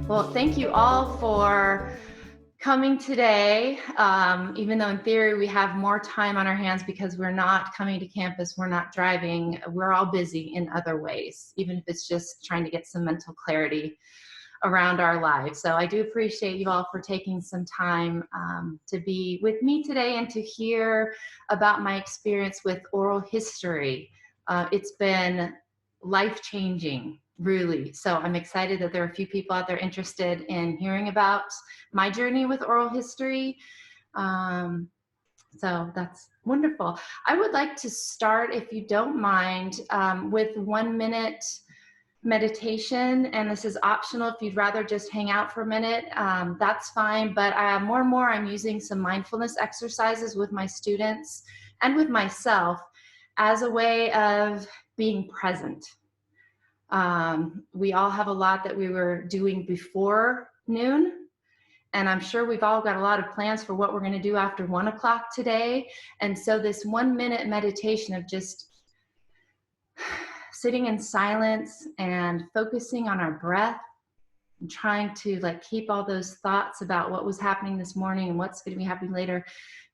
Well, thank you all for coming today. Even though in theory we have more time on our hands because we're not coming to campus, we're not driving, we're all busy in other ways, even if it's just trying to get some mental clarity around our lives. So I do appreciate you all for taking some time to be with me today and to hear about my experience with oral history. It's been life-changing, really. So I'm excited that there are a few people out there interested in hearing about my journey with oral history. So that's wonderful. I would like to start, if you don't mind, with 1 minute meditation, and this is optional. If you'd rather just hang out for a minute, that's fine. But more and more, I'm using some mindfulness exercises with my students and with myself as a way of being present. We all have a lot that we were doing before noon, and I'm sure we've all got a lot of plans for what we're going to do after 1 o'clock today. And so this 1 minute meditation of just sitting in silence and focusing on our breath and trying to keep all those thoughts about what was happening this morning and what's going to be happening later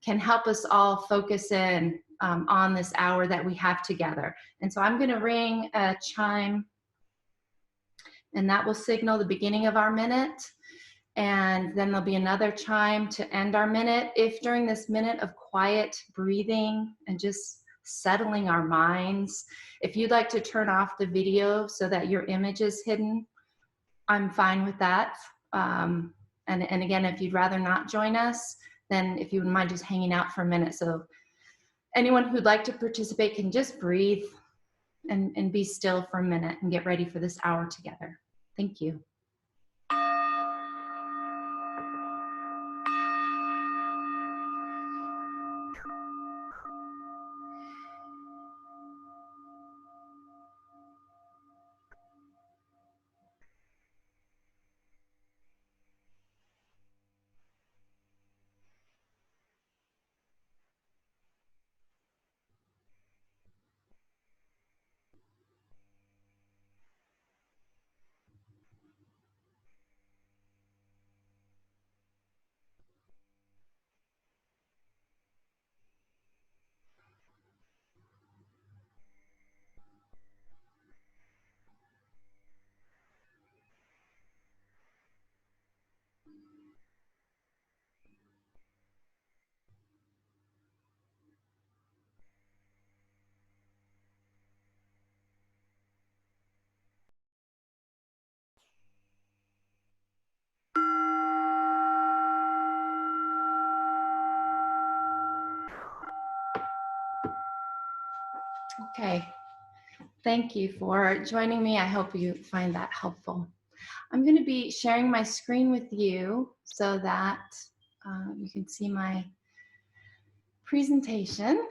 can help us all focus in on this hour that we have together. And so I'm going to ring a chime, and that will signal the beginning of our minute. And then there'll be another chime to end our minute. If during this minute of quiet breathing and just settling our minds, if you'd like to turn off the video so that your image is hidden, I'm fine with that. And again, if you'd rather not join us, then if you wouldn't mind just hanging out for a minute. So anyone who'd like to participate can just breathe and be still for a minute and get ready for this hour together. Thank you. Okay, thank you for joining me. I hope you find that helpful. I'm going to be sharing my screen with you so that you can see my presentation.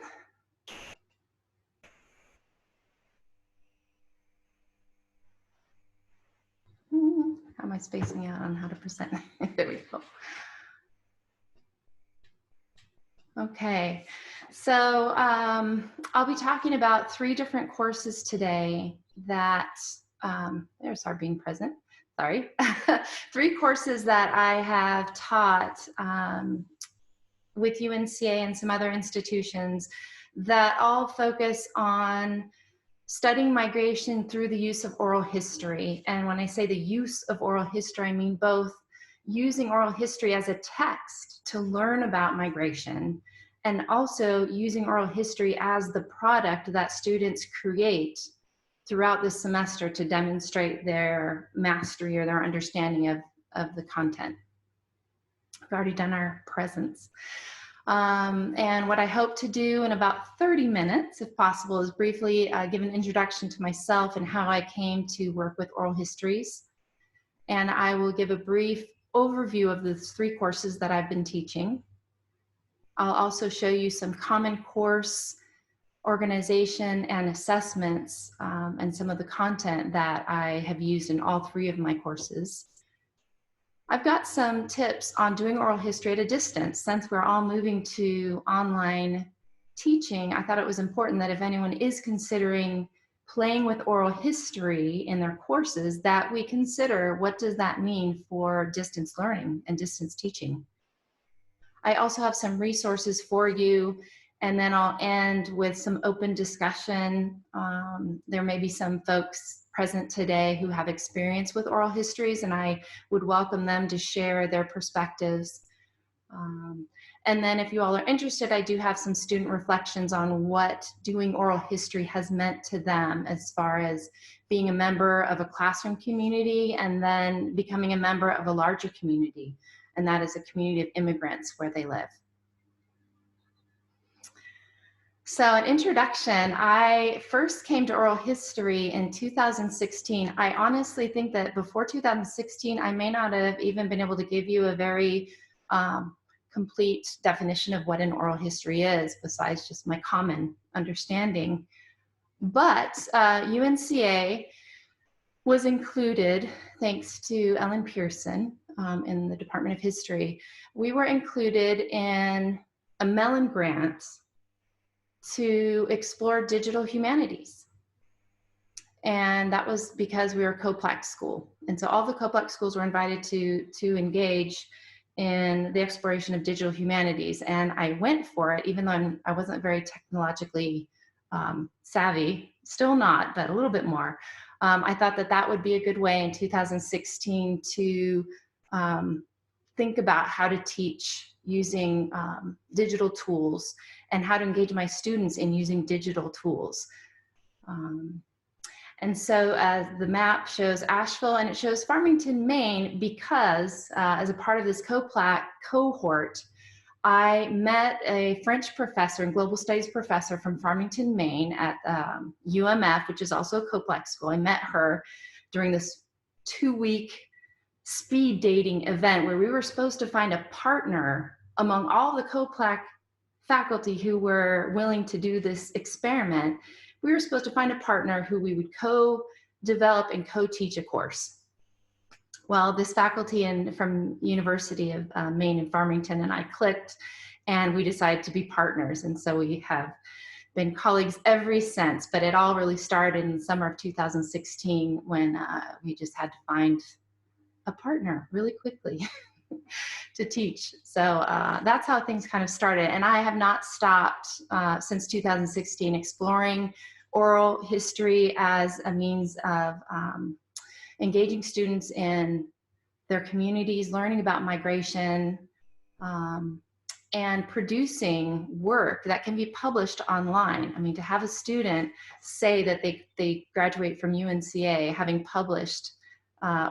How am I spacing out on how to present? There we go. Okay, so I'll be talking about 3 different courses today that, there's our being present, sorry. 3 courses that I have taught with UNCA and some other institutions that all focus on studying migration through the use of oral history. And when I say the use of oral history, I mean both using oral history as a text to learn about migration, and also using oral history as the product that students create throughout the semester to demonstrate their mastery or their understanding of the content. We've already done our presents. And what I hope to do in about 30 minutes, if possible, is briefly give an introduction to myself and how I came to work with oral histories. And I will give a brief overview of the 3 courses that I've been teaching. I'll also show you some common course organization and assessments and some of the content that I have used in all 3 of my courses. I've got some tips on doing oral history at a distance. Since we're all moving to online teaching, I thought it was important that if anyone is considering playing with oral history in their courses, that we consider what does that mean for distance learning and distance teaching. I also have some resources for you, and then I'll end with some open discussion. There may be some folks present today who have experience with oral histories, and I would welcome them to share their perspectives. And then if you all are interested, I do have some student reflections on what doing oral history has meant to them as far as being a member of a classroom community and then becoming a member of a larger community, and that is a community of immigrants where they live. So an introduction, I first came to oral history in 2016. I honestly think that before 2016, I may not have even been able to give you a very complete definition of what an oral history is, besides just my common understanding. But UNCA was included, thanks to Ellen Pearson in the Department of History. We were included in a Mellon grant to explore digital humanities. And that was because we were a COPLAC school. And so all the COPLAC schools were invited to engage in the exploration of digital humanities. And I went for it, even though I wasn't very technologically savvy, still not, but a little bit more. I thought that that would be a good way in 2016 to think about how to teach using digital tools and how to engage my students in using digital tools. And so the map shows Asheville and it shows Farmington, Maine, because as a part of this COPLAC cohort, I met a French professor and global studies professor from Farmington, Maine at UMF, which is also a COPLAC school. I met her during this 2-week speed dating event where we were supposed to find a partner among all the COPLAC faculty who were willing to do this experiment. We were supposed to find a partner who we would co-develop and co-teach a course. Well, this faculty from University of Maine in Farmington and I clicked, and we decided to be partners. And so we have been colleagues ever since, but it all really started in the summer of 2016 when we just had to find a partner really quickly to teach. So that's how things kind of started. And I have not stopped since 2016 exploring oral history as a means of engaging students in their communities, learning about migration, and producing work that can be published online. I mean, to have a student say that they graduate from UNCA having published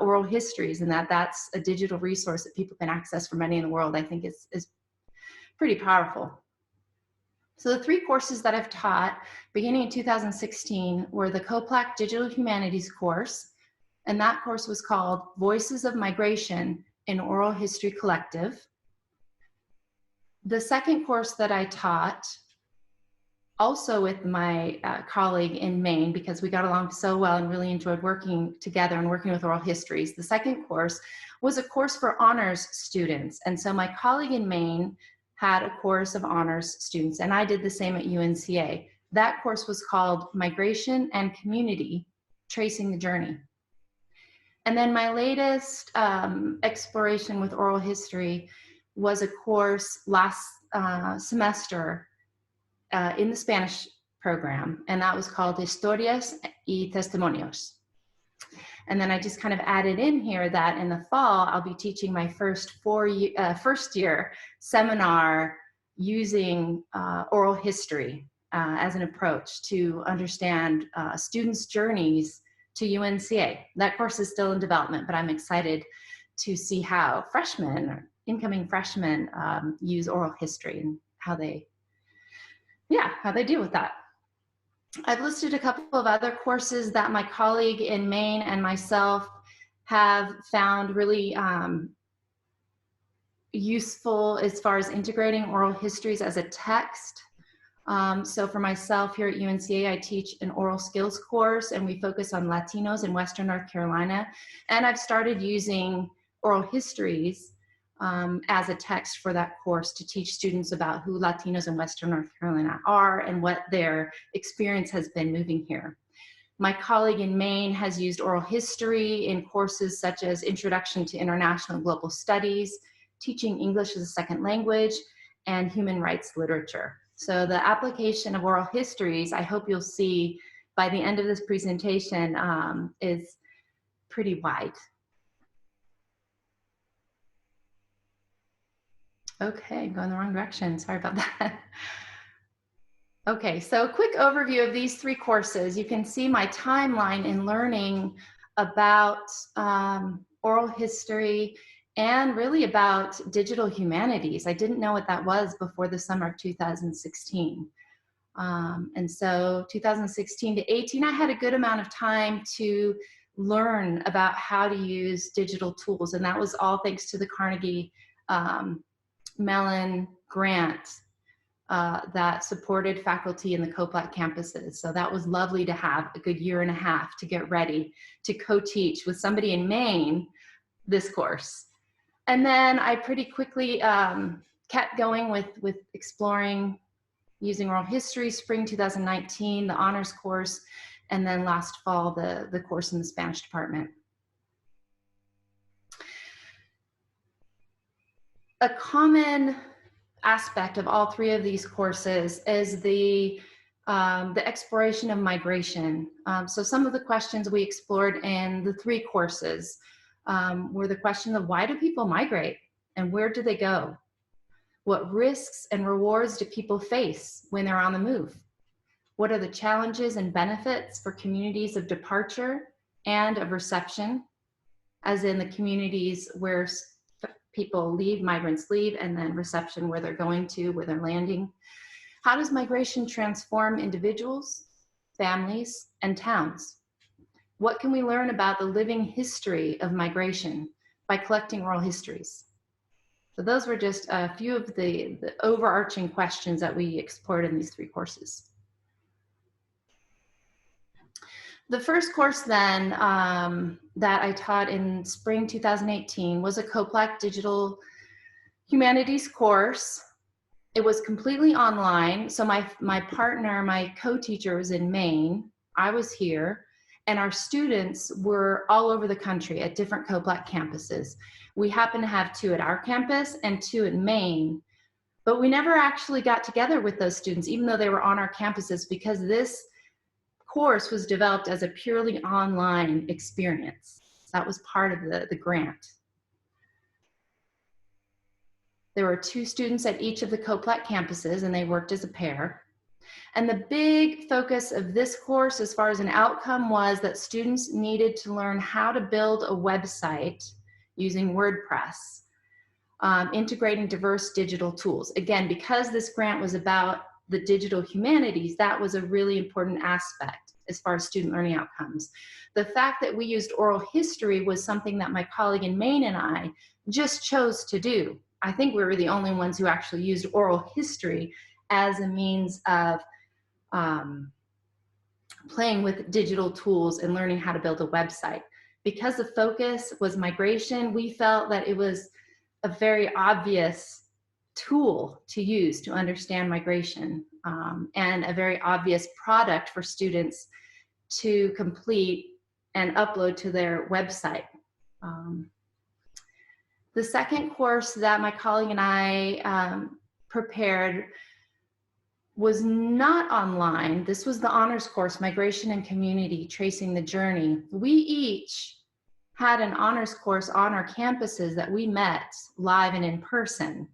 oral histories and that's a digital resource that people can access from anywhere in the world, I think is pretty powerful. So the 3 courses that I've taught beginning in 2016 were the COPLAC Digital Humanities course, and that course was called Voices of Migration in Oral History Collective. The second course that I taught, also with my colleague in Maine, because we got along so well and really enjoyed working together and working with oral histories. The second course was a course for honors students. And so my colleague in Maine had a course of honors students, and I did the same at UNCA. That course was called Migration and Community, Tracing the Journey. And then my latest exploration with oral history was a course last semester in the Spanish program, and that was called Historias y Testimonios. And then I just kind of added in here that in the fall, I'll be teaching my first year seminar using oral history as an approach to understand students' journeys to UNCA. That course is still in development, but I'm excited to see how freshmen or incoming freshmen use oral history and how they deal with that. I've listed a couple of other courses that my colleague in Maine and myself have found really useful as far as integrating oral histories as a text. So for myself here at UNCA, I teach an oral skills course, and we focus on Latinos in Western North Carolina. And I've started using oral histories as a text for that course to teach students about who Latinos in Western North Carolina are and what their experience has been moving here. My colleague in Maine has used oral history in courses such as Introduction to International and Global Studies, Teaching English as a Second Language, and Human Rights Literature. So the application of oral histories, I hope you'll see by the end of this presentation, is pretty wide. Okay, going the wrong direction. Sorry about that. Okay, so a quick overview of these three courses. You can see my timeline in learning about oral history and really about digital humanities. I didn't know what that was before the summer of 2016. And so 2016 to 18, I had a good amount of time to learn about how to use digital tools. And that was all thanks to the Carnegie Mellon grant that supported faculty in the COPLAC campuses. So that was lovely to have a good year and a half to get ready to co-teach with somebody in Maine this course. And then I pretty quickly kept going with exploring using oral history, spring 2019, the honors course, and then last fall, the course in the Spanish department. A common aspect of all three of these courses is the exploration of migration. So some of the questions we explored in the three courses were the question of why do people migrate and where do they go? What risks and rewards do people face when they're on the move? What are the challenges and benefits for communities of departure and of reception, as in the communities where people leave, migrants leave, and then reception where they're going to, where they're landing? How does migration transform individuals, families, and towns? What can we learn about the living history of migration by collecting oral histories? So those were just a few of the overarching questions that we explored in these three courses. The first course then that I taught in spring 2018 was a COPLAC Digital Humanities course. It was completely online. So my partner, my co-teacher was in Maine. I was here, and our students were all over the country at different COPLAC campuses. We happened to have two at our campus and two in Maine, but we never actually got together with those students, even though they were on our campuses, because this course was developed as a purely online experience. That was part of the grant. There were two students at each of the COPLAC campuses, and they worked as a pair. And the big focus of this course, as far as an outcome, was that students needed to learn how to build a website using WordPress, integrating diverse digital tools. Again, because this grant was about the digital humanities, that was a really important aspect as far as student learning outcomes. The fact that we used oral history was something that my colleague in Maine and I just chose to do. I think we were the only ones who actually used oral history as a means of playing with digital tools and learning how to build a website. Because the focus was migration, we felt that it was a very obvious tool to use to understand migration, and a very obvious product for students to complete and upload to their website. The second course that my colleague and I prepared was not online. This was the honors course, Migration and Community, Tracing the Journey. We each had an honors course on our campuses that we met live and in person,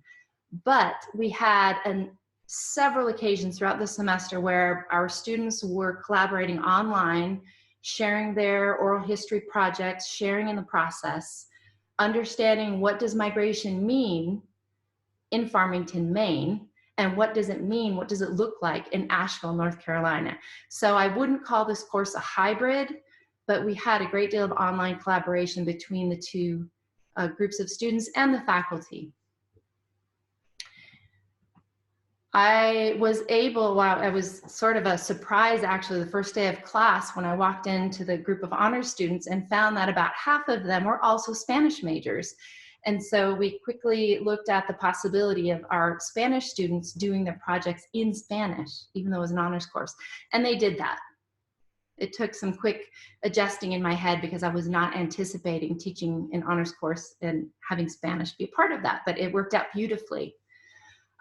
but we had several occasions throughout the semester where our students were collaborating online, sharing their oral history projects, sharing in the process, understanding what does migration mean in Farmington, Maine, and what does it mean, what does it look like in Asheville, North Carolina. So I wouldn't call this course a hybrid, but we had a great deal of online collaboration between the two groups of students and the faculty. I was able, wow, it was sort of a surprise actually the first day of class when I walked into the group of honors students and found that about half of them were also Spanish majors. And so we quickly looked at the possibility of our Spanish students doing their projects in Spanish, even though it was an honors course. And they did that. It took some quick adjusting in my head because I was not anticipating teaching an honors course and having Spanish be a part of that, but it worked out beautifully.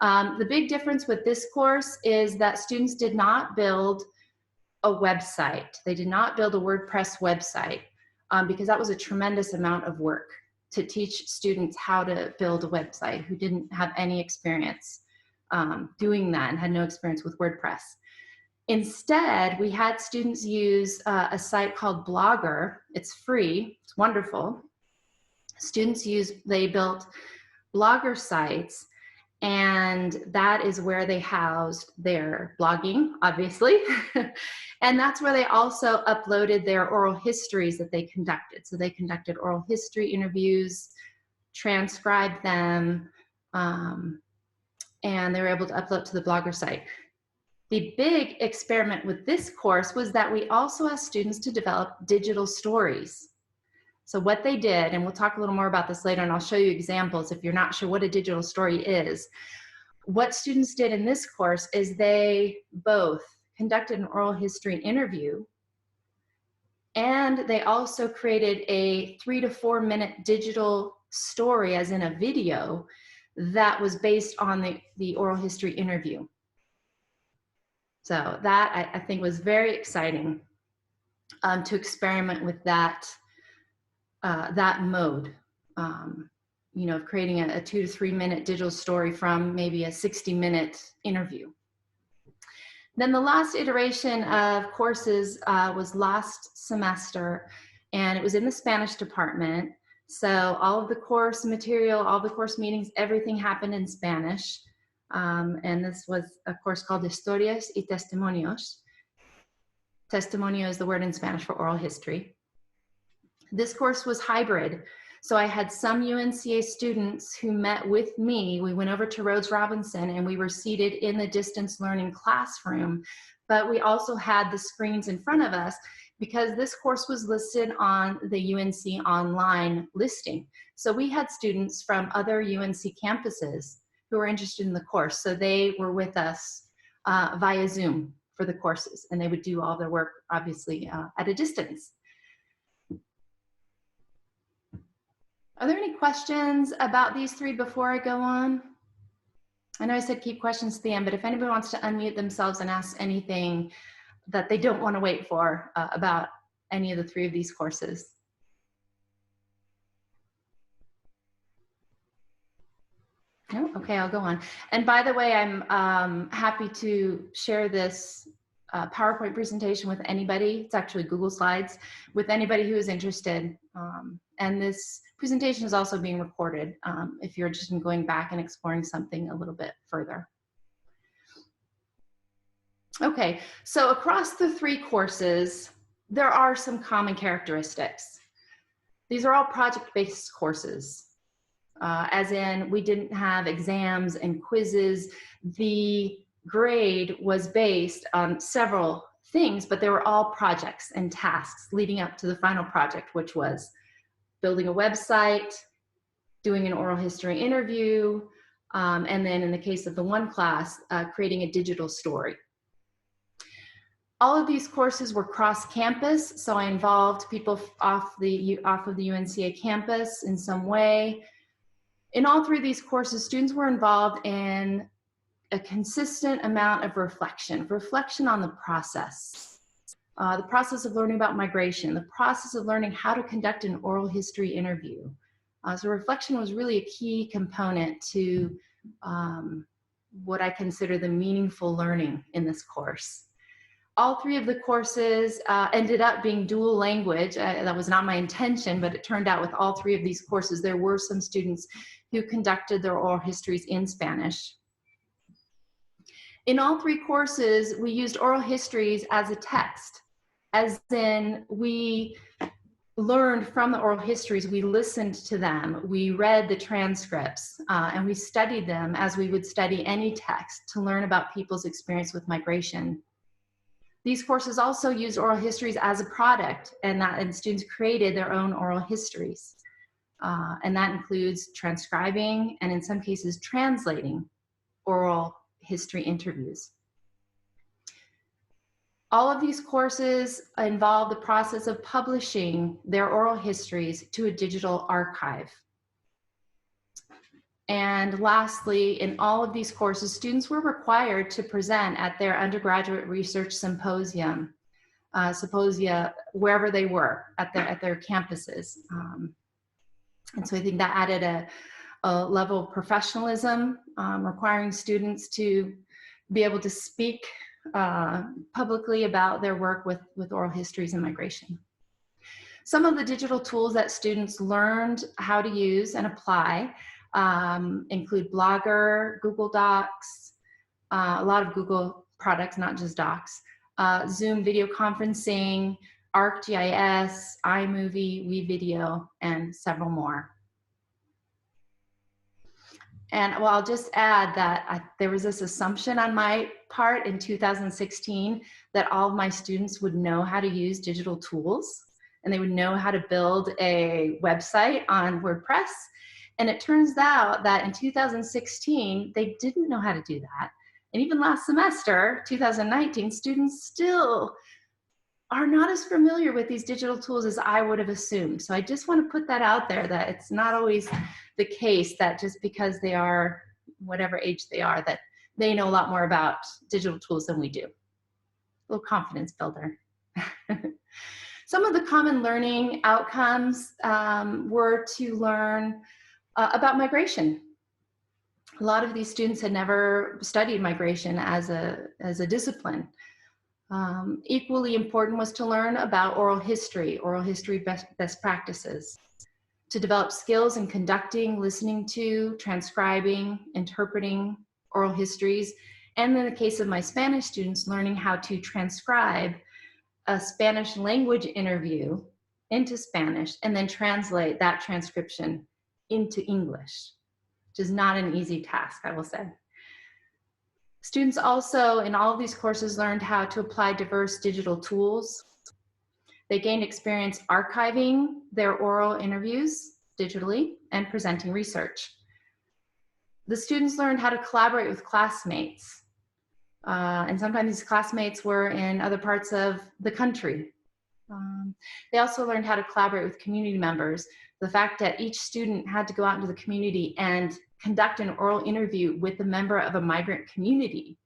The big difference with this course is that students did not build a website. They did not build a WordPress website because that was a tremendous amount of work to teach students how to build a website who didn't have any experience doing that and had no experience with WordPress. Instead, we had students use a site called Blogger. It's free, it's wonderful. They built Blogger sites, and that is where they housed their blogging, obviously. And that's where they also uploaded their oral histories that they conducted. So they conducted oral history interviews, transcribed them, and they were able to upload to the Blogger site. The big experiment with this course was that we also asked students to develop digital stories. So what they did, and we'll talk a little more about this later, and I'll show you examples if you're not sure what a digital story is. What students did in this course is they both conducted an oral history interview, and they also created a 3 to 4 minute digital story, as in a video, that was based on the oral history interview. So that I think was very exciting to experiment with that mode, you know, of creating a 2 to 3 minute digital story from maybe a 60-minute interview. Then the last iteration of courses was last semester, and it was in the Spanish department. So all of the course material, all the course meetings, everything happened in Spanish. And this was a course called Historias y Testimonios. Testimonio is the word in Spanish for oral history. This course was hybrid. So I had some UNCA students who met with me. We went over to Rhodes Robinson and we were seated in the distance learning classroom, but we also had the screens in front of us because this course was listed on the UNC online listing. So we had students from other UNC campuses who were interested in the course. So they were with us via Zoom for the courses, and they would do all their work, obviously, at a distance. Are there any questions about these three before I go on? I know I said keep questions to the end, but if anybody wants to unmute themselves and ask anything that they don't want to wait for about any of the three of these courses. No? Okay, I'll go on. And by the way, I'm happy to share this PowerPoint presentation with anybody. It's actually Google Slides, with anybody who is interested. And this presentation is also being recorded if you're interested in going back and exploring something a little bit further. Okay, so across the three courses, there are some common characteristics. These are all project-based courses, as in we didn't have exams and quizzes. The grade was based on several things, but they were all projects and tasks leading up to the final project, which was building a website, doing an oral history interview, and then in the case of the one class, creating a digital story. All of these courses were cross-campus, so I involved people off of the UNCA campus in some way. In all three of these courses, students were involved in a consistent amount of reflection on the process of learning about migration, the process of learning how to conduct an oral history interview. So reflection was really a key component to what I consider the meaningful learning in this course. All three of the courses ended up being dual language. That was not my intention, but it turned out with all three of these courses, there were some students who conducted their oral histories in Spanish. In all three courses, we used oral histories as a text, as in we learned from the oral histories, we listened to them, we read the transcripts, and we studied them as we would study any text to learn about people's experience with migration. These courses also used oral histories as a product, and students created their own oral histories. And that includes transcribing and in some cases translating oral history interviews. All of these courses involve the process of publishing their oral histories to a digital archive. And lastly, in all of these courses, students were required to present at their undergraduate research symposia, wherever they were at their campuses. And so I think that added a level of professionalism, requiring students to be able to speak publicly about their work with oral histories and migration. Some of the digital tools that students learned how to use and apply include Blogger, Google Docs, a lot of Google products, not just Docs, Zoom video conferencing, ArcGIS, iMovie, WeVideo, and several more. And well, I'll just add that there was this assumption on my part in 2016 that all of my students would know how to use digital tools and they would know how to build a website on WordPress. And it turns out that in 2016, they didn't know how to do that. And even last semester, 2019, students still are not as familiar with these digital tools as I would have assumed. So I just want to put that out there, that it's not always the case that just because they are whatever age they are, that they know a lot more about digital tools than we do. A little confidence builder. Some of the common learning outcomes were to learn about migration. A lot of these students had never studied migration as a discipline. Equally important was to learn about oral history best practices, to develop skills in conducting, listening to, transcribing, interpreting oral histories, and in the case of my Spanish students, learning how to transcribe a Spanish language interview into Spanish and then translate that transcription into English, which is not an easy task, I will say. Students also, in all of these courses, learned how to apply diverse digital tools. They gained experience archiving their oral interviews digitally and presenting research. The students learned how to collaborate with classmates. And sometimes these classmates were in other parts of the country. They also learned how to collaborate with community members. The fact that each student had to go out into the community and conduct an oral interview with a member of a migrant community,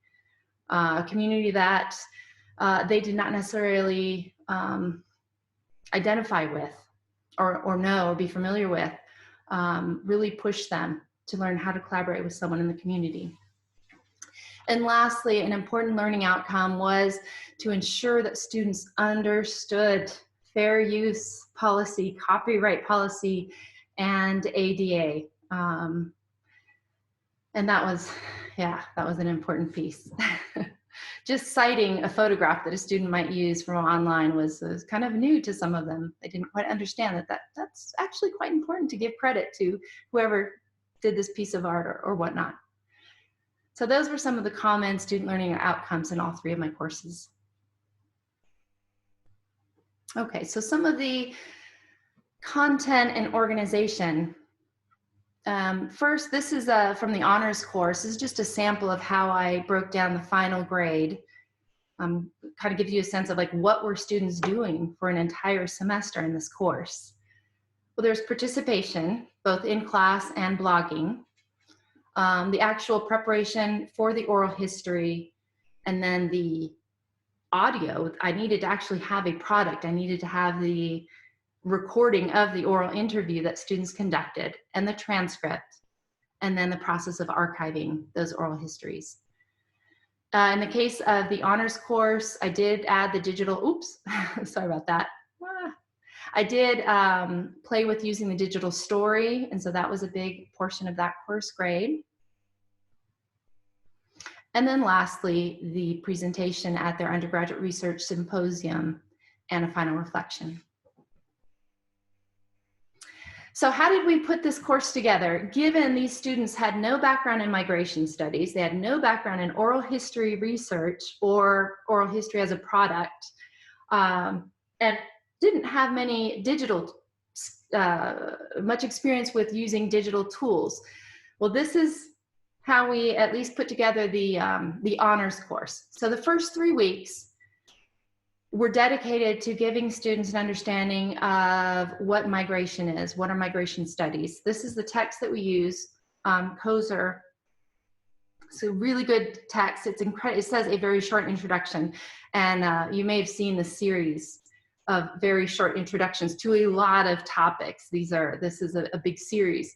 a community that they did not necessarily identify with or know or be familiar with, really pushed them to learn how to collaborate with someone in the community. And lastly, an important learning outcome was to ensure that students understood fair use policy, copyright policy, and ADA. And that was an important piece. Just citing a photograph that a student might use from online was kind of new to some of them. They didn't quite understand that's actually quite important to give credit to whoever did this piece of art or whatnot. So those were some of the common student learning outcomes in all three of my courses. Okay, so some of the content and organization. First, this is from the honors course. This is just a sample of how I broke down the final grade. Kind of gives you a sense of like what were students doing for an entire semester in this course. Well, there's participation, both in class and blogging, the actual preparation for the oral history, and then the audio. I needed to actually have a product. I needed to have the recording of the oral interview that students conducted and the transcript, and then the process of archiving those oral histories. In the case of the honors course, I did add the digital, oops, sorry about that. I did play with using the digital story, and so that was a big portion of that course grade. And then lastly, the presentation at their undergraduate research symposium and a final reflection. So how did we put this course together? Given these students had no background in migration studies, they had no background in oral history research or oral history as a product, and didn't have many much experience with using digital tools. Well, this is how we at least put together the honors course. So the first 3 weeks, we're dedicated to giving students an understanding of what migration is, what are migration studies. This is the text that we use, Koser. So really good text. It's incredible. It says a very short introduction, and you may have seen the series of very short introductions to a lot of topics. This is a big series.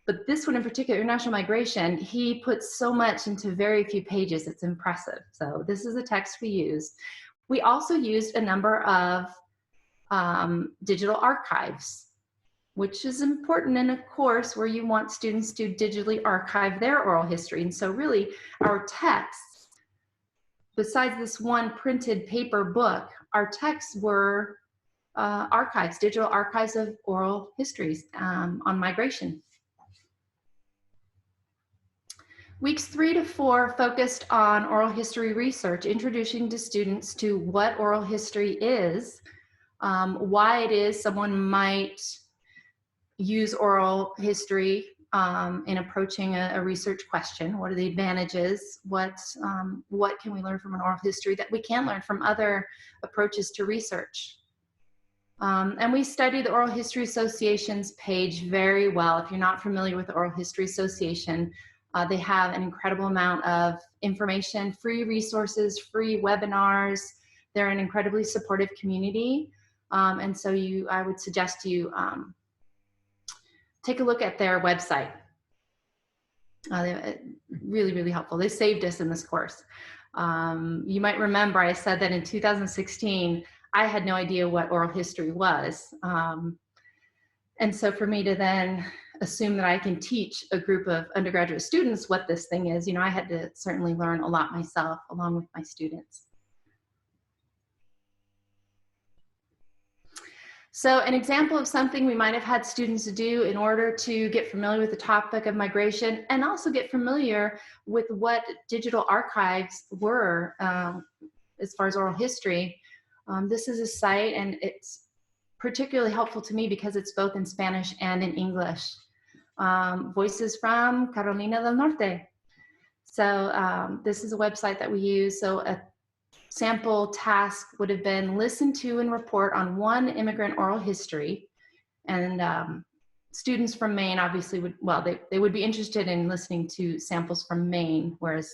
But this one in particular, international migration, he puts so much into very few pages. It's impressive. So this is the text we used. We also used a number of digital archives, which is important in a course where you want students to digitally archive their oral history. And so really our texts, besides this one printed paper book, our texts were archives, digital archives of oral histories on migration. Weeks 3 to 4 focused on oral history research, introducing to students to what oral history is, why it is someone might use oral history in approaching a research question. What are the advantages? What can we learn from an oral history that we can learn from other approaches to research? And we study the Oral History Association's page very well. If you're not familiar with the Oral History Association, they have an incredible amount of information, free resources, free webinars. They're an incredibly supportive community. And so I would suggest you take a look at their website. They're really, really helpful. They saved us in this course. You might remember I said that in 2016, I had no idea what oral history was. And so for me to then assume that I can teach a group of undergraduate students what this thing is, I had to certainly learn a lot myself along with my students. So an example of something we might have had students do in order to get familiar with the topic of migration and also get familiar with what digital archives were as far as oral history. This is a site, and it's particularly helpful to me because it's both in Spanish and in English. Voices from Carolina del Norte. So this is a website that we use. So a sample task would have been listen to and report on one immigrant oral history. And students from Maine obviously would, well, they would be interested in listening to samples from Maine, whereas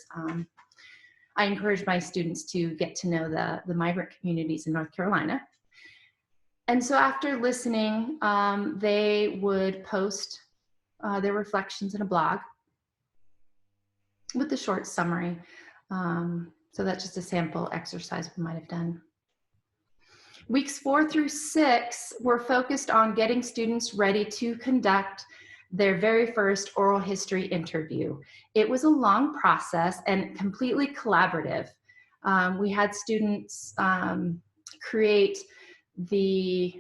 I encourage my students to get to know the migrant communities in North Carolina. And so after listening, they would post their reflections in a blog with a short summary. So that's just a sample exercise we might have done. Weeks 4 through 6 were focused on getting students ready to conduct their very first oral history interview. It was a long process and completely collaborative. We had students create the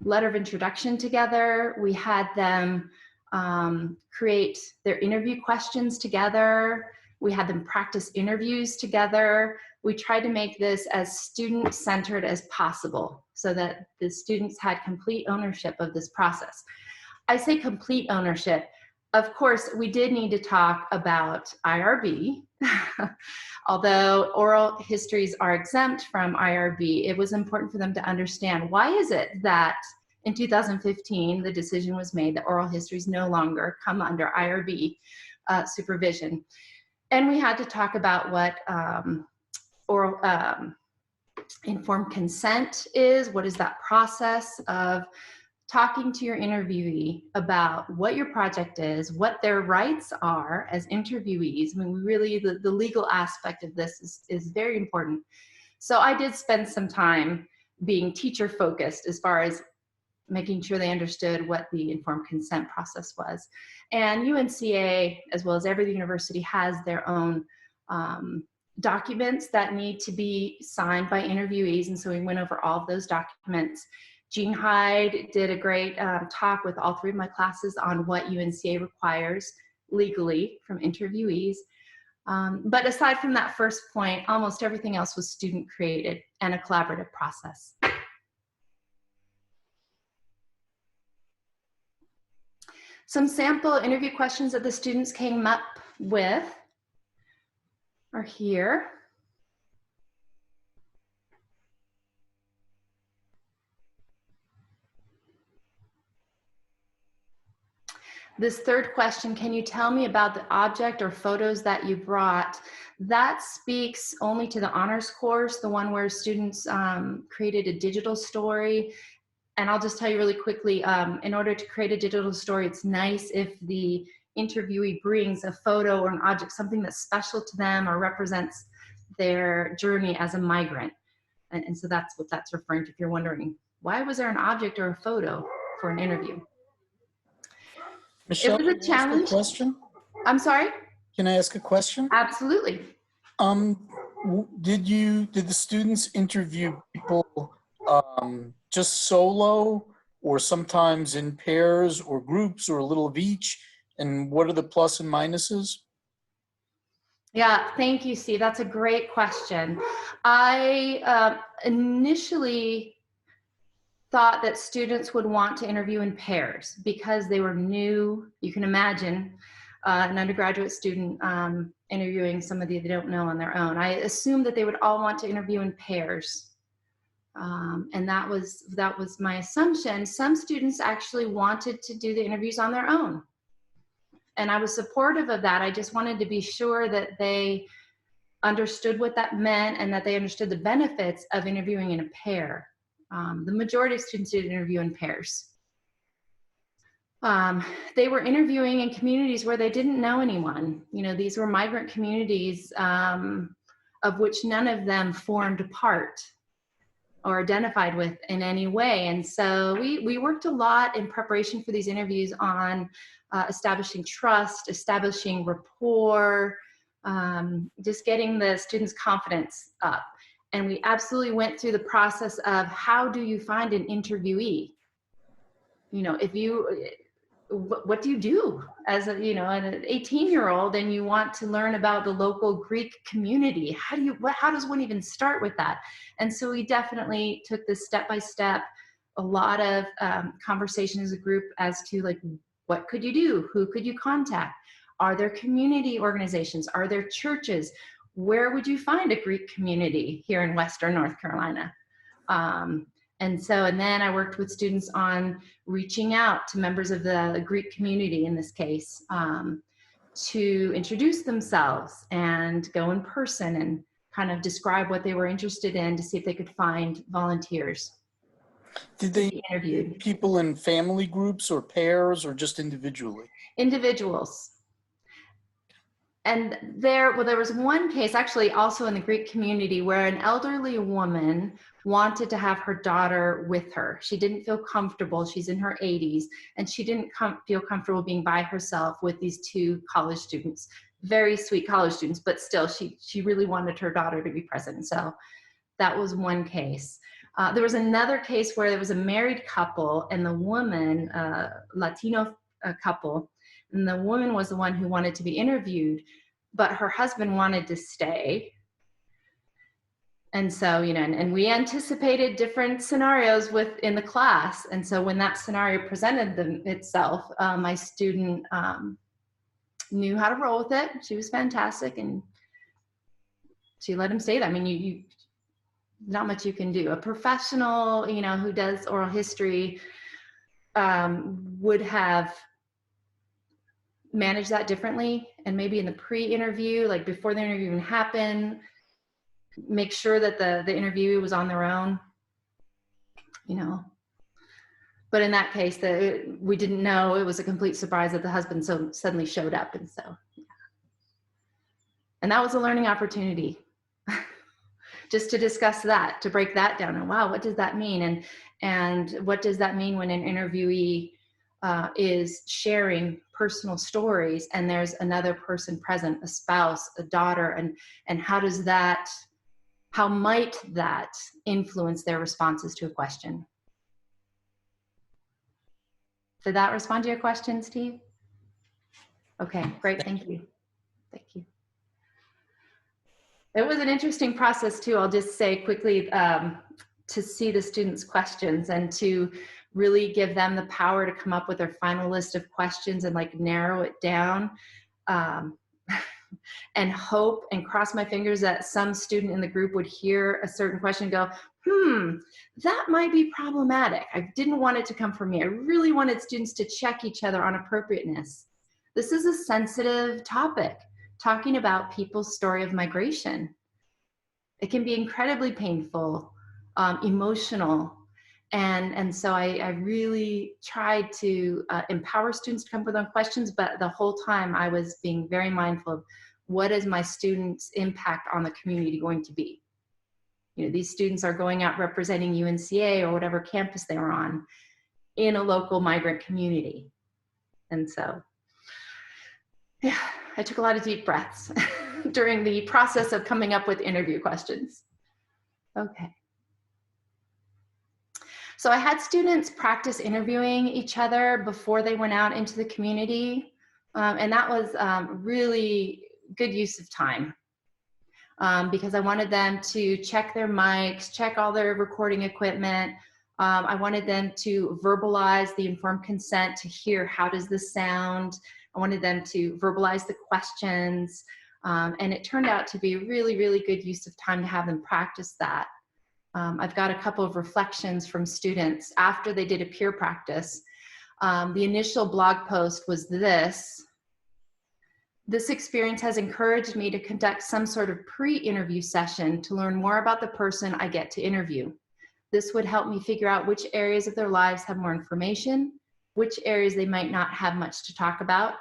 letter of introduction together. We had them create their interview questions together. We had them practice interviews together. We tried to make this as student-centered as possible so that the students had complete ownership of this process. I say complete ownership. Of course, we did need to talk about IRB. Although oral histories are exempt from IRB, it was important for them to understand why is it that in 2015, the decision was made that oral histories no longer come under IRB supervision. And we had to talk about what informed consent is. What is that process of talking to your interviewee about what your project is, what their rights are as interviewees. I mean, we really, the legal aspect of this is very important. So I did spend some time being teacher focused as far as making sure they understood what the informed consent process was. And UNCA, as well as every university, has their own documents that need to be signed by interviewees. And so we went over all of those documents. Jean Hyde did a great talk with all 3 of my classes on what UNCA requires legally from interviewees. But aside from that first point, almost everything else was student created and a collaborative process. Some sample interview questions that the students came up with are here. This third question, can you tell me about the object or photos that you brought? That speaks only to the honors course, the one where students created a digital story. And I'll just tell you really quickly, in order to create a digital story, it's nice if the interviewee brings a photo or an object, something that's special to them or represents their journey as a migrant. And so that's what that's referring to if you're wondering, why was there an object or a photo for an interview? Michelle, It was a can I ask a challenge. question? I'm sorry? Can I ask a question? Absolutely. Did the students interview people just solo or sometimes in pairs or groups or a little of each? And what are the plus and minuses? Yeah, thank you, Steve. That's a great question. I initially thought that students would want to interview in pairs because they were new. You can imagine an undergraduate student interviewing somebody they don't know on their own. I assumed that they would all want to interview in pairs. And that was my assumption. Some students actually wanted to do the interviews on their own. And I was supportive of that. I just wanted to be sure that they understood what that meant and that they understood the benefits of interviewing in a pair. The majority of students did interview in pairs. They were interviewing in communities where they didn't know anyone. You know, these were migrant communities of which none of them formed a part or identified with in any way. And so we worked a lot in preparation for these interviews on establishing trust, establishing rapport, just getting the students' confidence up. And we absolutely went through the process of how do you find an interviewee? You know, what do you do as an 18-year-old and you want to learn about the local Greek community? How does one even start with that? And so we definitely took this step by step, a lot of conversation as a group as to like, what could you do? Who could you contact? Are there community organizations? Are there churches? Where would you find a Greek community here in Western North Carolina? And then I worked with students on reaching out to members of the Greek community in this case to introduce themselves and go in person and kind of describe what they were interested in to see if they could find volunteers. Did they interview people in family groups or pairs or just individually? Individuals. And there was one case actually also in the Greek community where an elderly woman wanted to have her daughter with her. She didn't feel comfortable. She's in her 80s and she didn't feel comfortable being by herself with these two college students, very sweet college students, but still she really wanted her daughter to be present. So that was one case. There was another case where there was a married couple and the woman, Latino couple, and the woman was the one who wanted to be interviewed, but her husband wanted to stay. And so, and we anticipated different scenarios in the class. And so when that scenario presented itself, my student knew how to roll with it. She was fantastic. And she let him stay there. I mean, you not much you can do. A professional, who does oral history would have managed that differently, and maybe in the pre-interview, like before the interview even happened, make sure that the interviewee was on their own, But in that case, we didn't know. It was a complete surprise that the husband suddenly showed up, and so, yeah. And that was a learning opportunity. Just to discuss that, to break that down, and wow, what does that mean? And what does that mean when an interviewee is sharing personal stories and there's another person present, a spouse, a daughter, and how might that influence their responses to a question? Did that respond to your question, Steve? Okay, great, thank you. Thank you. It was an interesting process too, I'll just say quickly, to see the students' questions and to really give them the power to come up with their final list of questions and like narrow it down, and hope and cross my fingers that some student in the group would hear a certain question and go, that might be problematic. I didn't want it to come from me. I really wanted students to check each other on appropriateness. This is a sensitive topic, talking about people's story of migration. It can be incredibly painful, emotional. And so I really tried to empower students to come up with their own questions, but the whole time I was being very mindful of what is my students' impact on the community going to be. You know, these students are going out representing UNCA or whatever campus they were on in a local migrant community. And so, yeah, I took a lot of deep breaths during the process of coming up with interview questions. Okay. So I had students practice interviewing each other before they went out into the community. And that was really good use of time because I wanted them to check their mics, check all their recording equipment. I wanted them to verbalize the informed consent to hear how does this sound. I wanted them to verbalize the questions. And it turned out to be really, really good use of time to have them practice that. I've got a couple of reflections from students after they did a peer practice. The initial blog post was this. This experience has encouraged me to conduct some sort of pre-interview session to learn more about the person I get to interview. This would help me figure out which areas of their lives have more information, which areas they might not have much to talk about,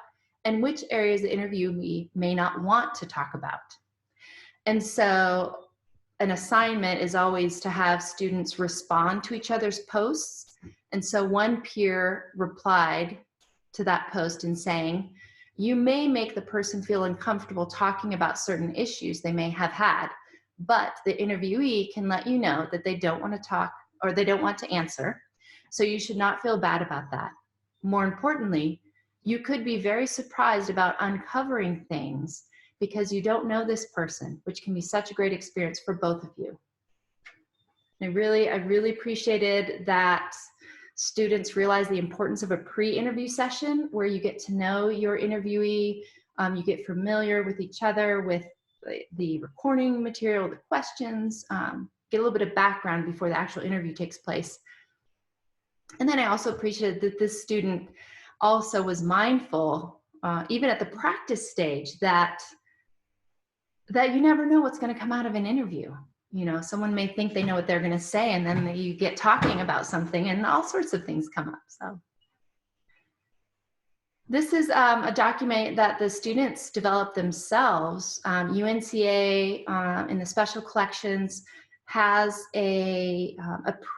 and which areas the interviewee may not want to talk about. And so an assignment is always to have students respond to each other's posts. And so one peer replied to that post in saying, you may make the person feel uncomfortable talking about certain issues they may have had, but the interviewee can let you know that they don't want to talk or they don't want to answer. So you should not feel bad about that. More importantly, you could be very surprised about uncovering things because you don't know this person, which can be such a great experience for both of you. I really appreciated that students realize the importance of a pre-interview session where you get to know your interviewee, you get familiar with each other, with the recording material, the questions, get a little bit of background before the actual interview takes place. And then I also appreciated that this student also was mindful, even at the practice stage, that you never know what's going to come out of an interview. You know, someone may think they know what they're going to say, and then you get talking about something and all sorts of things come up. So this is a document that the students developed themselves. UNCA in the special collections has a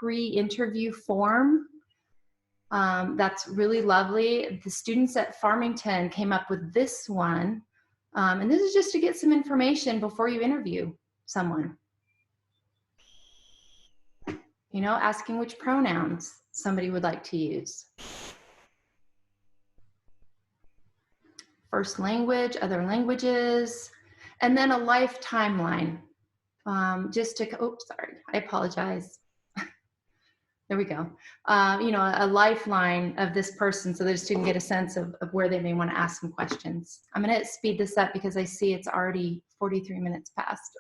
pre-interview form that's really lovely. The students at Farmington came up with this one. And this is just to get some information before you interview someone. You know, asking which pronouns somebody would like to use. First language, other languages, and then a life timeline. Just to, oops, sorry, I apologize. There we go. You know, a lifeline of this person so that a student get a sense of where they may want to ask some questions. I'm going to speed this up because I see it's already 43 minutes past.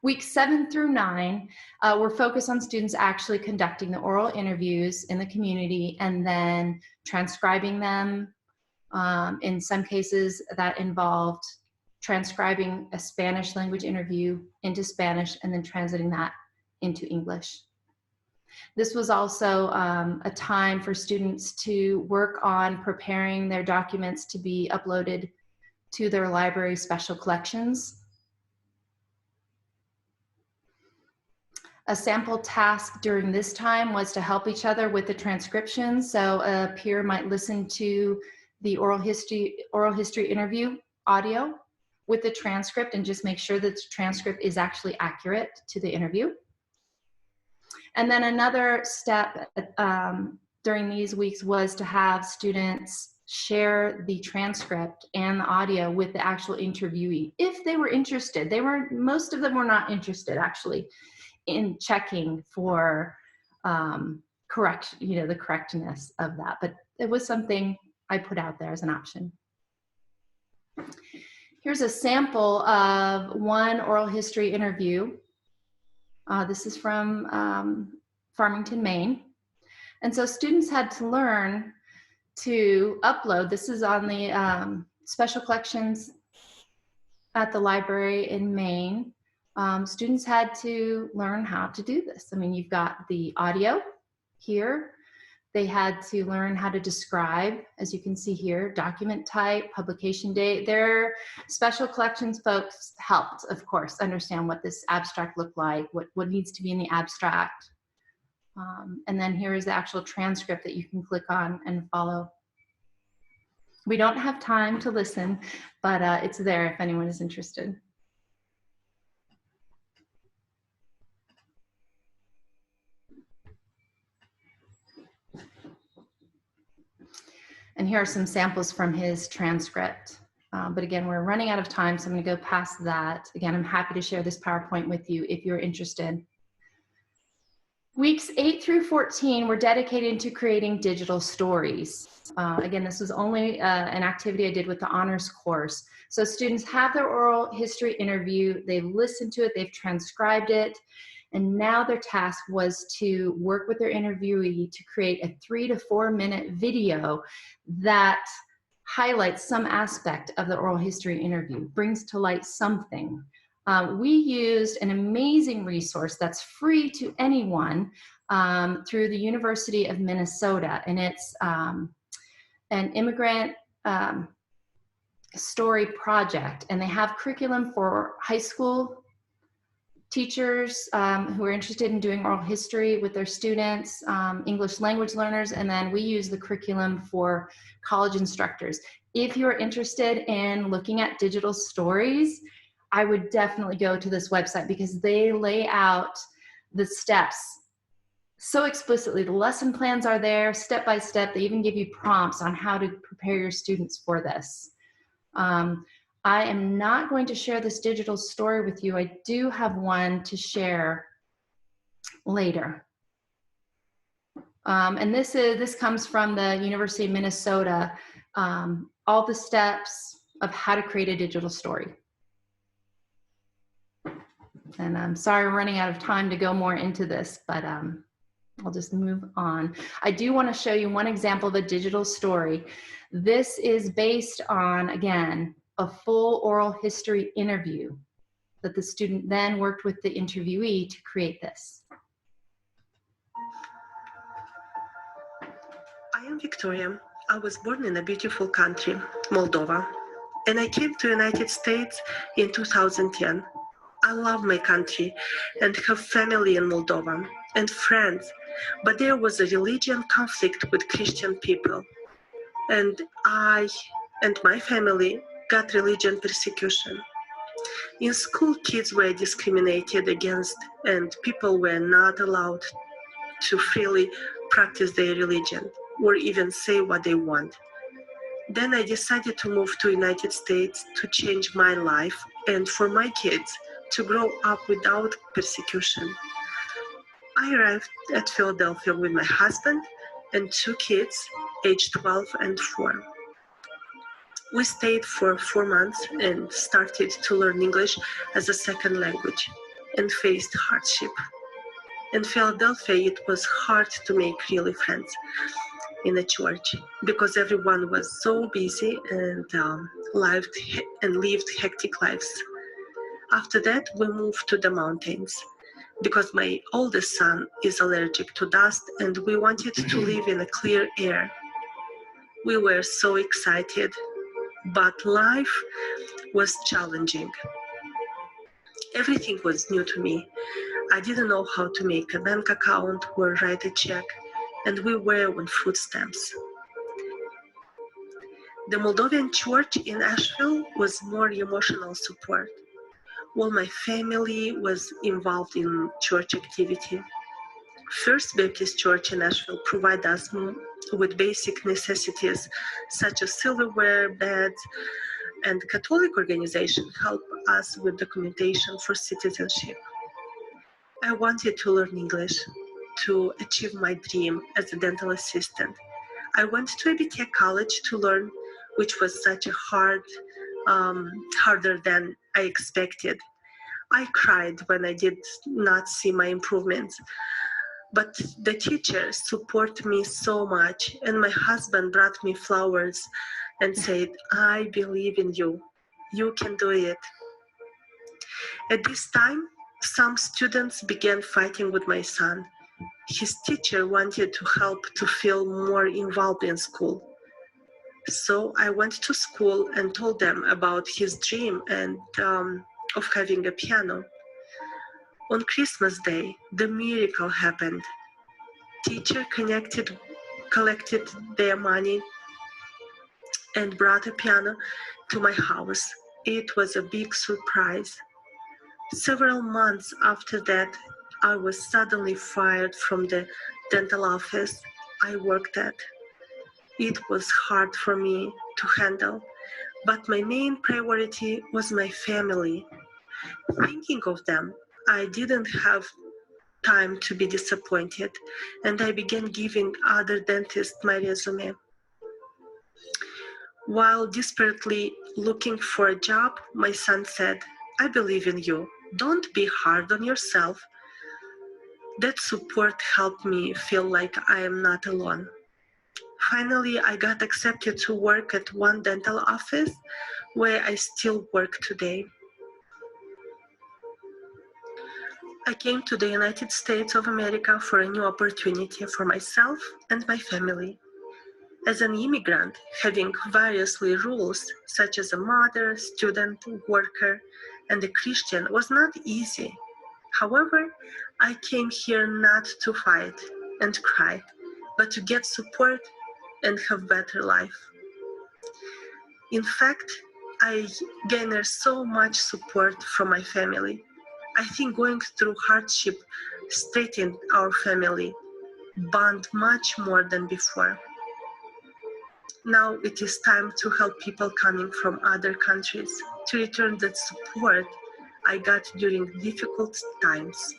Weeks 7 through 9, we're focused on students actually conducting the oral interviews in the community and then transcribing them. In some cases that involved transcribing a Spanish language interview into Spanish and then translating that into English. This was also a time for students to work on preparing their documents to be uploaded to their library special collections. A sample task during this time was to help each other with the transcription. So a peer might listen to the oral history interview audio with the transcript and just make sure that the transcript is actually accurate to the interview. And then another step during these weeks was to have students share the transcript and the audio with the actual interviewee if they were interested. Most of them were not interested actually in checking for the correctness of that, but it was something I put out there as an option. Here's a sample of one oral history interview. This is from Farmington, Maine. And so students had to learn to upload. This is on the special collections at the library in Maine. Students had to learn how to do this. I mean, you've got the audio here. They had to learn how to describe, as you can see here, document type, publication date. Their special collections folks helped, of course, understand what this abstract looked like, what needs to be in the abstract. And then here is the actual transcript that you can click on and follow. We don't have time to listen, but it's there if anyone is interested. And here are some samples from his transcript. But again, we're running out of time, so I'm going to go past that. Again, I'm happy to share this PowerPoint with you if you're interested. Weeks 8 through 14 were dedicated to creating digital stories. Again, this was only an activity I did with the honors course. So students have their oral history interview, they've listened to it, they've transcribed it, and now their task was to work with their interviewee to create a 3 to 4 minute video that highlights some aspect of the oral history interview, brings to light something. We used an amazing resource that's free to anyone through the University of Minnesota, and it's an immigrant story project, and they have curriculum for high school teachers who are interested in doing oral history with their students, English language learners, and then we use the curriculum for college instructors. If you're interested in looking at digital stories, I would definitely go to this website because they lay out the steps so explicitly. The lesson plans are there step by step. They even give you prompts on how to prepare your students for this. I am not going to share this digital story with you. I do have one to share later. And this comes from the University of Minnesota, all the steps of how to create a digital story. And I'm sorry I'm running out of time to go more into this, but I'll just move on. I do want to show you one example of a digital story. This is based on, again, a full oral history interview that the student then worked with the interviewee to create this. I am Victoria. I was born in a beautiful country, Moldova, and I came to the United States in 2010. I love my country and have family in Moldova and friends, but there was a religion conflict with Christian people, and I and my family got religion persecution. In school, kids were discriminated against and people were not allowed to freely practice their religion or even say what they want. Then I decided to move to the United States to change my life and for my kids to grow up without persecution. I arrived at Philadelphia with my husband and 2 kids, aged 12 and 4. We stayed for 4 months and started to learn English as a second language and faced hardship. In Philadelphia, it was hard to make really friends in the church because everyone was so busy and lived hectic lives. After that, we moved to the mountains because my oldest son is allergic to dust and we wanted to live in a clear air. We were so excited, but life was challenging. Everything was new to me. I didn't know how to make a bank account or write a check, and we were on food stamps. The Moldovan church in Asheville was more emotional support. All my family was involved in church activity. First Baptist Church in Asheville provided us with basic necessities such as silverware, beds, and Catholic organization helped us with documentation for citizenship. I wanted to learn English to achieve my dream as a dental assistant. I went to ABT college to learn, which was such a harder than I expected. I cried when I did not see my improvements. But the teachers support me so much, and my husband brought me flowers and said, I believe in you. You can do it. At this time, some students began fighting with my son. His teacher wanted to help to feel more involved in school. So I went to school and told them about his dream and of having a piano. On Christmas Day, the miracle happened. Teacher collected their money and brought a piano to my house. It was a big surprise. Several months after that, I was suddenly fired from the dental office I worked at. It was hard for me to handle, but my main priority was my family. Thinking of them, I didn't have time to be disappointed, and I began giving other dentists my resume. While desperately looking for a job, my son said, I believe in you. Don't be hard on yourself. That support helped me feel like I am not alone. Finally, I got accepted to work at one dental office where I still work today. I came to the United States of America for a new opportunity for myself and my family. As an immigrant, having variously rules, such as a mother, student, worker, and a Christian, was not easy. However, I came here not to fight and cry, but to get support and have better life. In fact, I garner so much support from my family. I think going through hardship strengthened our family bond much more than before. Now it is time to help people coming from other countries to return that support I got during difficult times.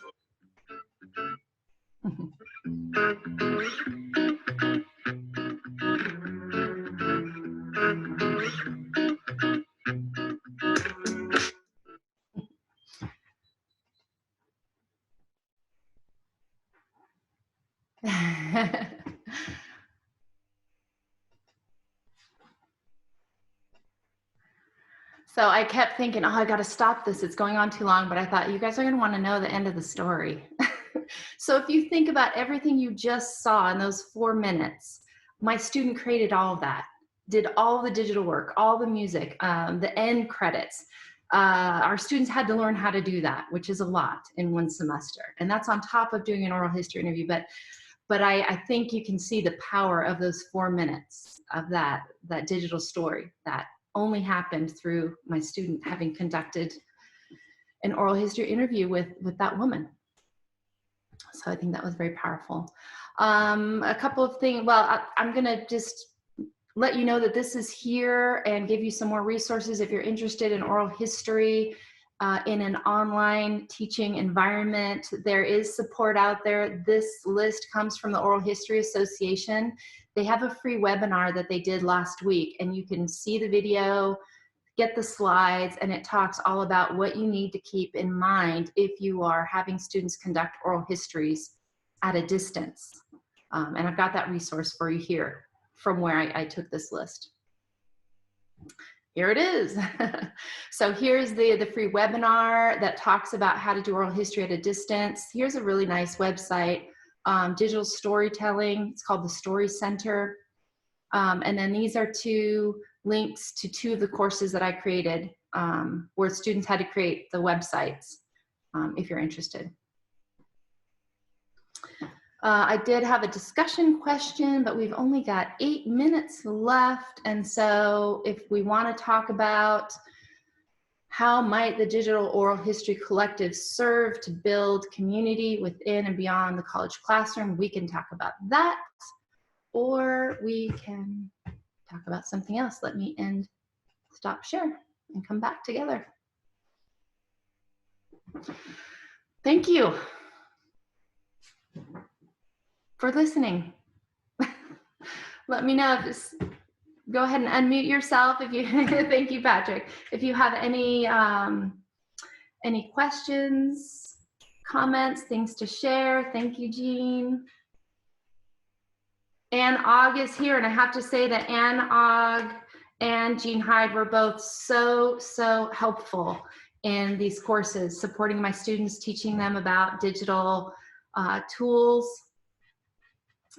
So I kept thinking, oh, I got to stop this. It's going on too long. But I thought you guys are going to want to know the end of the story. So if you think about everything you just saw in those 4 minutes, my student created all of that, did all the digital work, all the music, the end credits. Our students had to learn how to do that, which is a lot in one semester. And that's on top of doing an oral history interview. But I think you can see the power of those 4 minutes of that digital story that only happened through my student having conducted an oral history interview with that woman. So I think that was very powerful. A couple of things, well, I'm gonna just let you know that this is here and give you some more resources if you're interested in oral history in an online teaching environment. There is support out there. This list comes from the Oral History Association. They have a free webinar that they did last week, and you can see the video, get the slides, and it talks all about what you need to keep in mind if you are having students conduct oral histories at a distance. And I've got that resource for you here from where I took this list. Here it is. So here's the free webinar that talks about how to do oral history at a distance. Here's a really nice website, digital storytelling. It's called the Story Center. And then these are 2 links to 2 of the courses that I created where students had to create the websites if you're interested. I did have a discussion question, but we've only got 8 minutes left. And so if we want to talk about how might the Digital Oral History Collective serve to build community within and beyond the college classroom, we can talk about that, or we can talk about something else. Let me stop share and come back together. Thank you for listening. Let me know if this, go ahead and unmute yourself if you, thank you, Patrick. If you have any Any questions, comments, things to share? Thank you, Jean. Ann Ogg is here, and I have to say that Ann Ogg and Jean Hyde were both so helpful in these courses, supporting my students, teaching them about digital tools.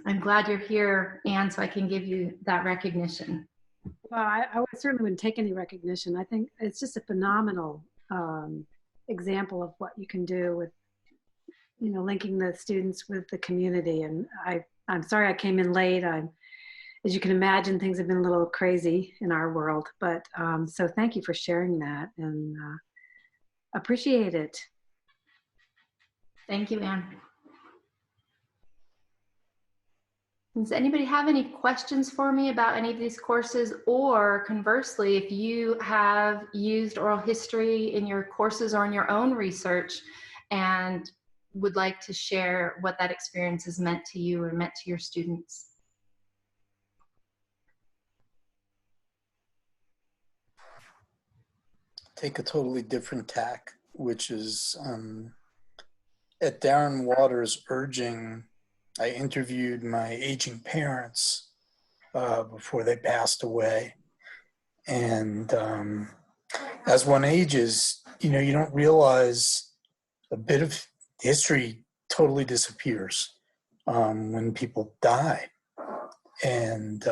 I'm glad you're here, Ann, so I can give you that recognition. Well, I certainly wouldn't take any recognition. I think it's just a phenomenal example of what you can do with, you know, linking the students with the community. And I'm sorry I came in late. As you can imagine, things have been a little crazy in our world. But so thank you for sharing that, and appreciate it. Thank you, Ann. Does anybody have any questions for me about any of these courses? Or conversely, if you have used oral history in your courses or in your own research and would like to share what that experience has meant to you or meant to your students? Take a totally different tack, which is at Darren Waters' urging, I interviewed my aging parents before they passed away. And as one ages, you know, you don't realize a bit of history totally disappears when people die. And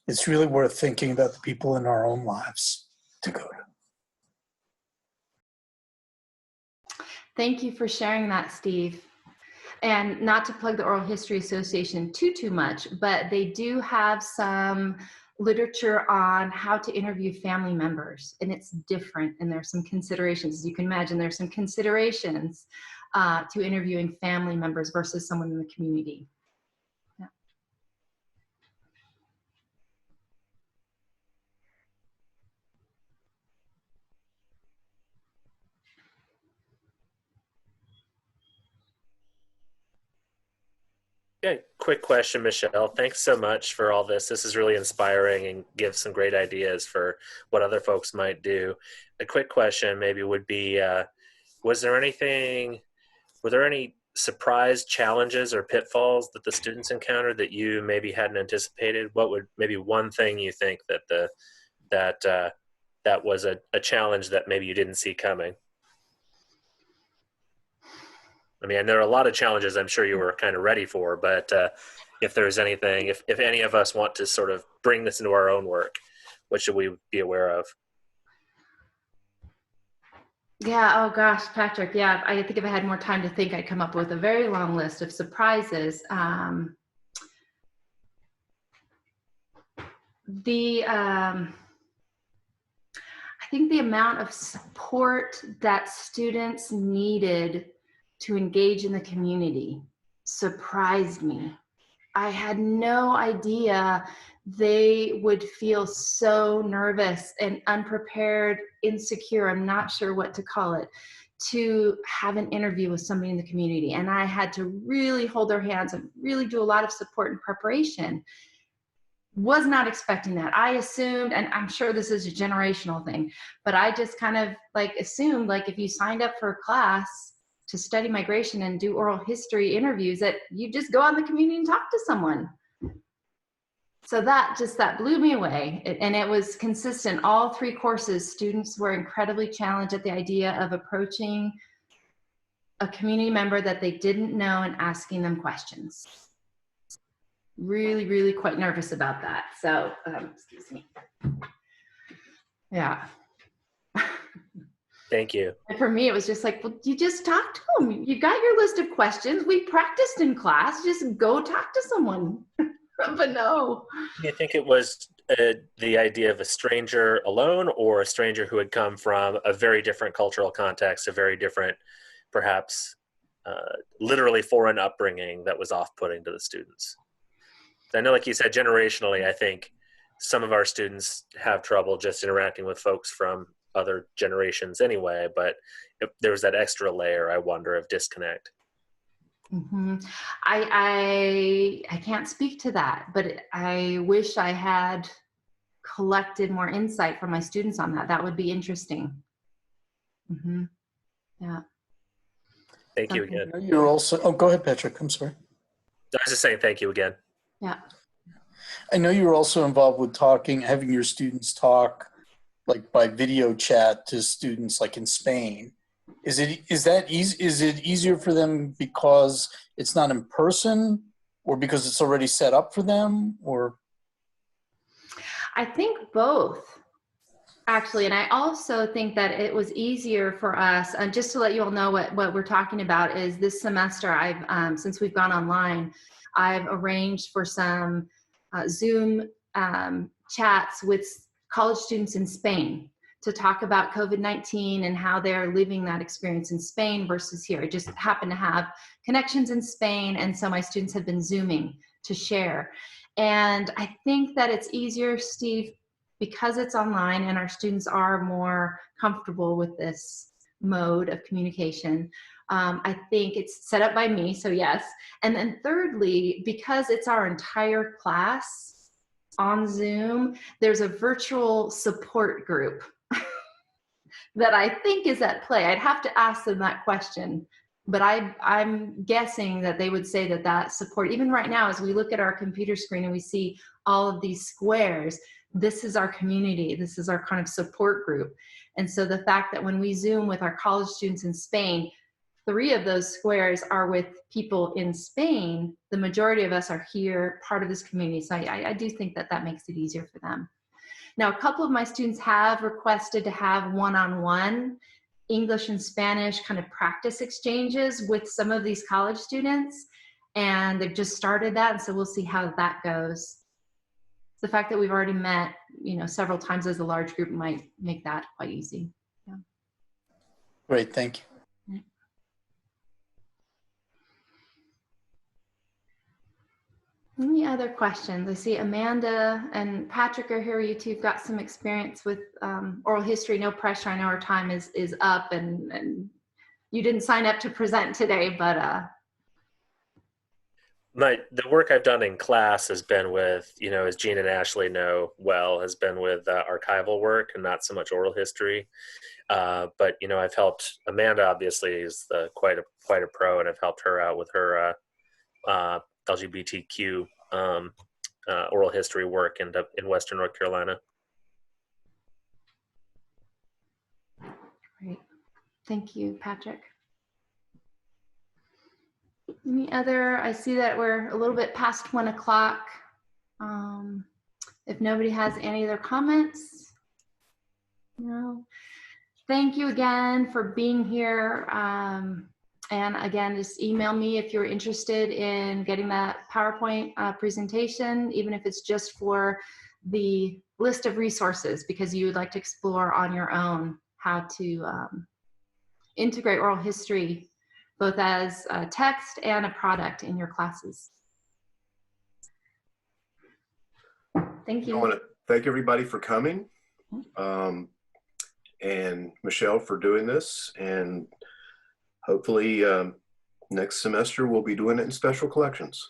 it's really worth thinking about the people in our own lives to go to. Thank you for sharing that, Steve. And not to plug the Oral History Association too much, but they do have some literature on how to interview family members, and it's different, and there's some considerations. As you can imagine, there's some considerations to interviewing family members versus someone in the community. Yeah. Yeah, quick question, Michelle. Thanks so much for all this. This is really inspiring and gives some great ideas for what other folks might do. A quick question maybe would be, were there any surprise challenges or pitfalls that the students encountered that you maybe hadn't anticipated? What would maybe one thing you think that was a challenge that maybe you didn't see coming? I mean, there are a lot of challenges I'm sure you were kind of ready for, but if there's anything, if any of us want to sort of bring this into our own work, what should we be aware of? Yeah, oh gosh, Patrick, yeah, I think if I had more time to think, I'd come up with a very long list of surprises. I think the amount of support that students needed to engage in the community surprised me. I had no idea they would feel so nervous and unprepared, insecure, I'm not sure what to call it, to have an interview with somebody in the community. And I had to really hold their hands and really do a lot of support and preparation. Was not expecting that. I assumed, and I'm sure this is a generational thing, but I just kind of like assumed, like if you signed up for a class to study migration and do oral history interviews, that you just go out in the community and talk to someone. So that blew me away. And it was consistent. All three courses, students were incredibly challenged at the idea of approaching a community member that they didn't know and asking them questions. Really quite nervous about that. So, excuse me. Yeah. Thank you. And for me, it was just like, well, you just talk to them. You got your list of questions. We practiced in class. Just go talk to someone. But no. Do you think it was the idea of a stranger alone, or a stranger who had come from a very different cultural context, a very different, perhaps literally foreign upbringing that was off-putting to the students? I know, like you said, generationally, I think some of our students have trouble just interacting with folks from other generations anyway, but if there was that extra layer, I wonder, of disconnect. Mm-hmm. I can't speak to that, but I wish I had collected more insight from my students on that. That would be interesting. Mm-hmm. Yeah. Thank you Something- again. You're also, oh, go ahead, Patrick. I'm sorry. I was just saying thank you again. Yeah. I know you were also involved with having your students talk like by video chat to students like in Spain. Is it easier for them because it's not in person, or because it's already set up for them, or? I think both, actually. And I also think that it was easier for us, and just to let you all know what we're talking about is this semester, since we've gone online, I've arranged for some Zoom chats with college students in Spain to talk about COVID-19 and how they're living that experience in Spain versus here. I just happen to have connections in Spain, and so my students have been Zooming to share. And I think that it's easier, Steve, because it's online and our students are more comfortable with this mode of communication. I think it's set up by me, so yes. And then thirdly, because it's our entire class on Zoom, there's a virtual support group that I think is at play. I'd have to ask them that question, but I'm guessing that they would say that support, even right now, as we look at our computer screen and we see all of these squares, this is our community, this is our kind of support group. And so the fact that when we Zoom with our college students in Spain, 3 of those squares are with people in Spain, the majority of us are here, part of this community. So I do think that makes it easier for them. Now, a couple of my students have requested to have one-on-one English and Spanish kind of practice exchanges with some of these college students, and they've just started that, and so we'll see how that goes. The fact that we've already met, several times as a large group might make that quite easy. Yeah. Great, thank you. Any other questions? I see Amanda and Patrick are here. You two have got some experience with oral history. No pressure. I know our time is up, and you didn't sign up to present today, but The work I've done in class has been with, as Jean and Ashley know well, has been with archival work and not so much oral history. But I've helped Amanda. Obviously, is quite a pro, and I've helped her out with her LGBTQ oral history work in Western North Carolina. great. Thank you, Patrick. Any other? I see that we're a little bit past 1 o'clock. If nobody has any other comments, no. Thank you again for being here. And again, just email me if you're interested in getting that PowerPoint presentation, even if it's just for the list of resources, because you would like to explore on your own how to integrate oral history, both as a text and a product in your classes. Thank you. I want to thank everybody for coming, and Michelle for doing this, and hopefully next semester we'll be doing it in special collections.